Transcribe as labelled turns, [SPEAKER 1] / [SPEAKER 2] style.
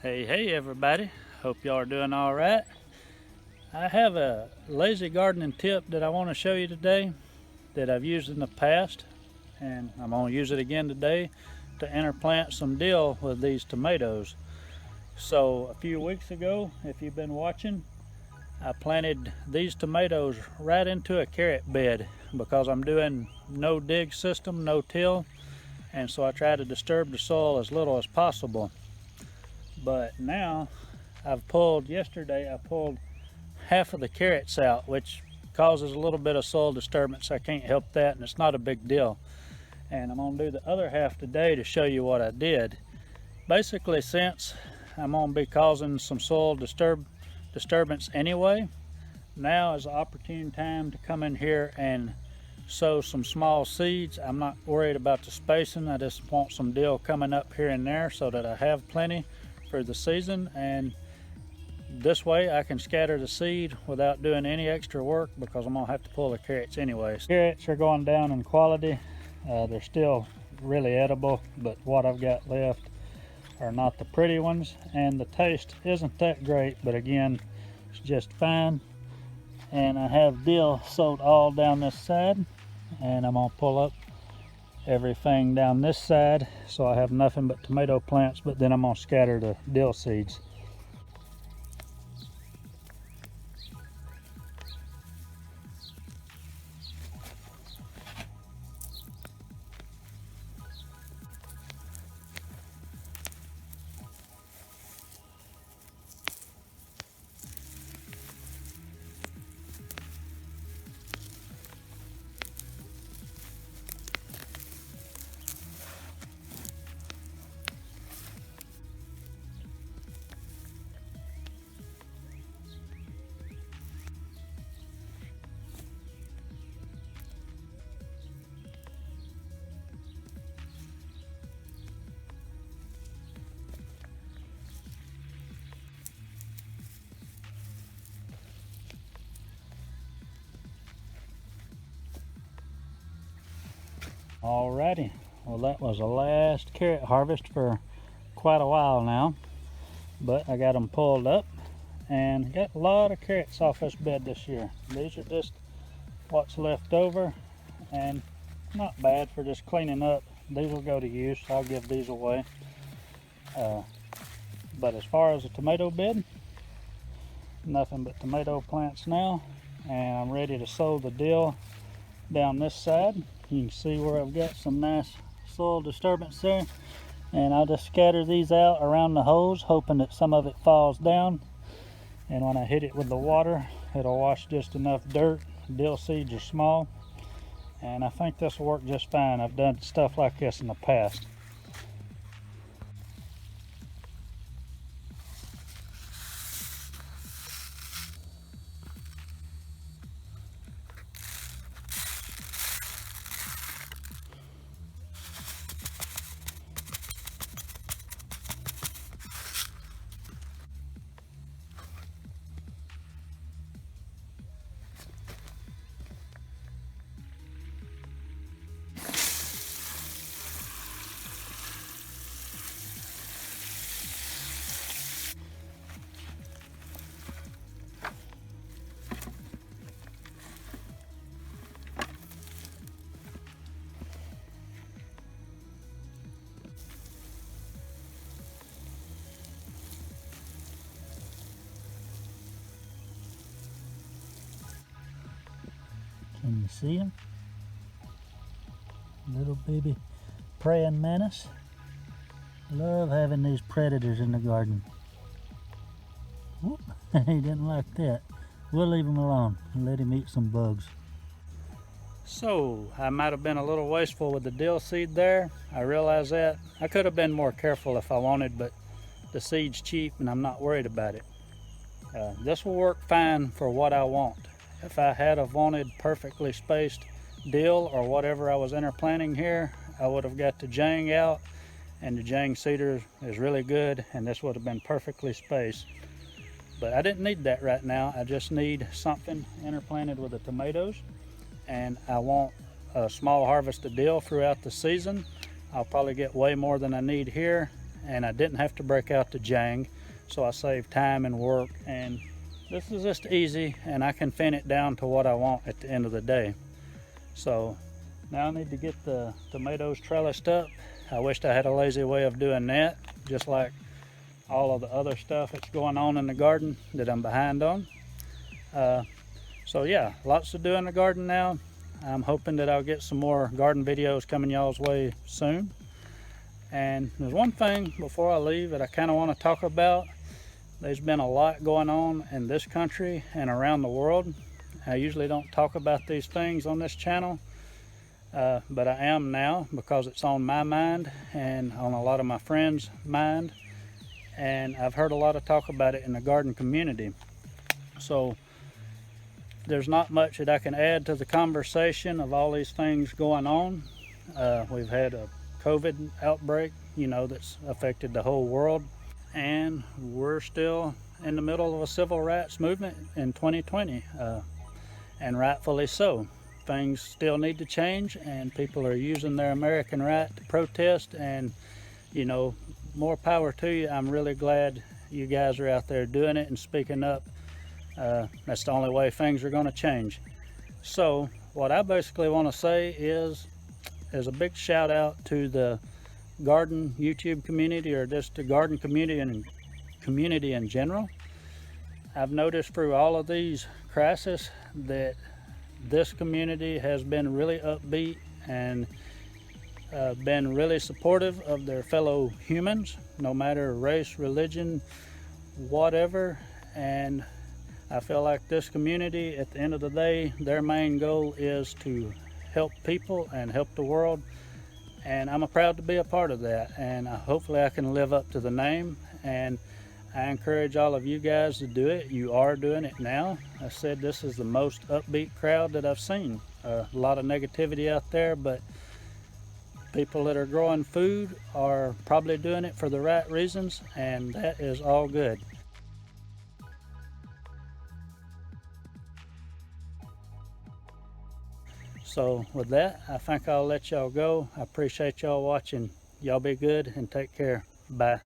[SPEAKER 1] Hey everybody, hope y'all are doing all right. I have a lazy gardening tip that I want to show you today that I've used in the past, and I'm going to use it again today to interplant some dill with these tomatoes. So a few weeks ago, if you've been watching, I planted these tomatoes right into a carrot bed because I'm doing no dig system, no till, and so I try to disturb the soil as little as possible. But now yesterday I pulled half of the carrots out, which causes a little bit of soil disturbance. I can't help that, and it's not a big deal. And I'm going to do the other half today to show you what I did. Basically, since I'm going to be causing some soil disturbance anyway, now is the opportune time to come in here and sow some small seeds. I'm not worried about the spacing. I just want some dill coming up here and there so that I have plenty for the season, and this way I can scatter the seed without doing any extra work because I'm gonna have to pull the carrots anyways. Carrots are going down in quality. They're still really edible, but what I've got left are not the pretty ones, and the taste isn't that great, but again, it's just fine. And I have dill sowed all down this side, and I'm gonna pull up everything down this side so I have nothing but tomato plants, but then I'm gonna scatter the dill seeds. Alrighty, well that was the last carrot harvest for quite a while now, but I got them pulled up and got a lot of carrots off this bed this year. These are just what's left over, and not bad for just cleaning up. These will go to use, so I'll give these away. But as far as the tomato bed, nothing but tomato plants now, and I'm ready to sow the dill down this side. You can see where I've got some nice soil disturbance there, and I'll just scatter these out around the hose, hoping that some of it falls down, and when I hit it with the water it'll wash just enough dirt. Dill seeds are small, and I think this will work just fine. I've done stuff like this in the past. Can you see him? Little baby praying mantis. Love having these predators in the garden. Whoop, he didn't like that. We'll leave him alone and let him eat some bugs. So I might have been a little wasteful with the dill seed there. I realize that. I could have been more careful if I wanted, but the seed's cheap and I'm not worried about it. This will work fine for what I want. If I had have wanted perfectly spaced dill or whatever I was interplanting here, I would have got the jang out, and the jang cedar is really good, and this would have been perfectly spaced. But I didn't need that right now. I just need something interplanted with the tomatoes, and I want a small harvest of dill throughout the season. I'll probably get way more than I need here, and I didn't have to break out the jang, so I saved time and work. And this is just easy, and I can thin it down to what I want at the end of the day. So now I need to get the tomatoes trellised up. I wished I had a lazy way of doing that, just like all of the other stuff that's going on in the garden that I'm behind on. So yeah, lots to do in the garden now. I'm hoping that I'll get some more garden videos coming y'all's way soon. And there's one thing before I leave that I kind of want to talk about. There's been a lot going on in this country and around the world. I usually don't talk about these things on this channel, but I am now, because it's on my mind and on a lot of my friends' mind. And I've heard a lot of talk about it in the garden community. So there's not much that I can add to the conversation of all these things going on. We've had a COVID outbreak, that's affected the whole world. And we're still in the middle of a civil rights movement in 2020, and rightfully so. Things still need to change, and people are using their American right to protest, and more power to you. I'm really glad you guys are out there doing it and speaking up. That's the only way things are going to change. So what I basically want to say is a big shout out to the garden YouTube community, or just the garden community in general. I've noticed through all of these crises that this community has been really upbeat and been really supportive of their fellow humans, no matter race, religion, whatever. And I feel like this community, at the end of the day, their main goal is to help people and help the world. And I'm proud to be a part of that, and hopefully I can live up to the name. And I encourage all of you guys to do it. You are doing it now. I said this is the most upbeat crowd that I've seen. A lot of negativity out there, but people that are growing food are probably doing it for the right reasons, and that is all good. So with that, I think I'll let y'all go. I appreciate y'all watching. Y'all be good and take care. Bye.